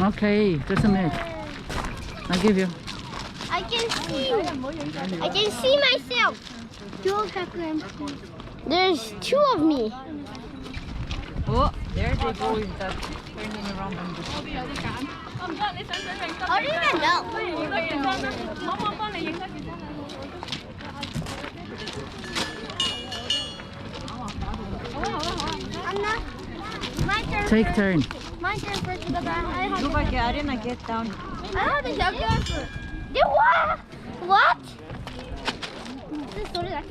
Okay, just a minute. I'll give you. I can see myself. There's two of me. Oh, there they go with that turning around on the I don't even know. Anna, my turn. Take turn. My turn first because I have. I didn't get down. I have the shotgun. What? What? This story that